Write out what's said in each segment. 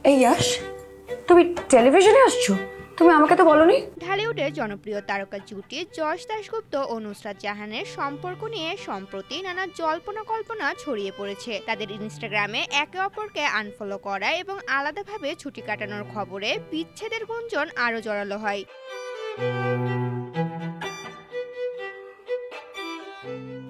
এই ইয়াশ, তুমি টেলিভিশনে আসছো? তুমি আমাকে তো বলনি। ঢালিউডের জনপ্রিয় তারকা জুটি যশ দাশগুপ্ত ও নুসরাত জাহানের সম্পর্ক নিয়ে সম্প্রতি নানা জল্পনা কল্পনা ছড়িয়ে পড়েছে। তাদের ইনস্টাগ্রামে একে অপরকে আনফলো করা এবং আলাদাভাবে ছুটি কাটানোর খবরে বিচ্ছেদের গুঞ্জন আরও জোরালো হয়।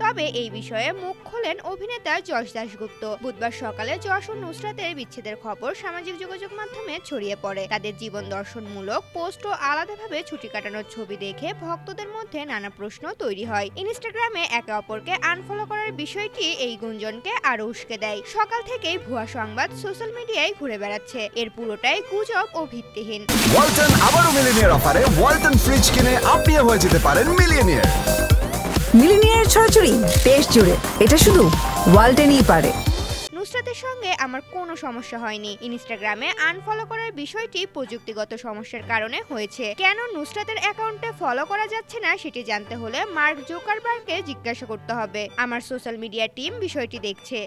তবে এই বিষয়ে মুখ খোলেন অভিনেতা যশ দাশগুপ্ত। বুধবার সকালে যশ ও নুসরাতের বিচ্ছেদের খবর সামাজিক যোগাযোগ মাধ্যমে ছড়িয়ে পড়ে। তাদের জীবন দর্শনমূলক পোস্ট ও আলাদাভাবে ছুটি কাটানোর ছবি দেখে ভক্তদের মধ্যে নানা প্রশ্ন তৈরি হয়। ইনস্টাগ্রামে একে অপরকে আনফলো করার বিষয়টি এই গুঞ্জনকে আরো উস্কে দেয়। সকাল থেকেই ভুয়া সংবাদ সোশ্যাল মিডিয়ায় ঘুরে বেড়াচ্ছে। এর পুরোটাই গুজব ও ভিত্তিহীন। ওয়ালটন আবারো মিলিনিয়ার অফারে ওয়ালটন ফ্রিজ কিনে আপনিও হয়ে যেতে পারেন মিলিয়নিয়ার। মিলিনিয়ার ছড়াছড়ি দেশ জুড়ে, এটা শুধু ওয়ালটেনই পারে। নুসরাতের সঙ্গে আমার কোনো সমস্যা হয়নি। ইনস্টাগ্রামে আনফলো করার বিষয়টি প্রযুক্তিগত সমস্যার কারণে হয়েছে। কেন নুসরাতের অ্যাকাউন্টে ফলো করা যাচ্ছে না সেটি জানতে হলে মার্ক জুকারবার্গকে জিজ্ঞাসা করতে হবে। আমার সোশ্যাল মিডিয়া টিম বিষয়টি দেখছে।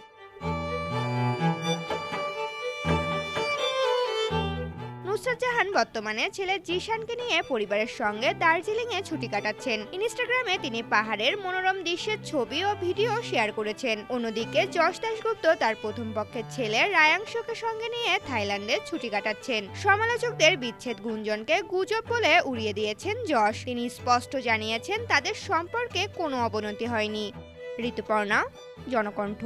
নুসরাত জাহান বর্তমানে ছেলে জিশানকে নিয়ে পরিবারের সঙ্গে দার্জিলিংয়ে ছুটি কাটাচ্ছেন। ইনস্টাগ্রামে তিনি পাহাড়ের মনোরম দৃশ্যের ছবি ও ভিডিও শেয়ার করেছেন। অন্যদিকে যশ দাশগুপ্ত তার প্রথম পক্ষের ছেলে রায়াংশকে সঙ্গে নিয়ে থাইল্যান্ডে ছুটি কাটাচ্ছেন। সমালোচকদের বিচ্ছেদ গুঞ্জনকে গুজব বলে উড়িয়ে দিয়েছেন যশ। তিনি স্পষ্ট জানিয়েছেন তাদের সম্পর্কে কোনো অবনতি হয়নি। ঋতুপর্ণা, জনকণ্ঠ।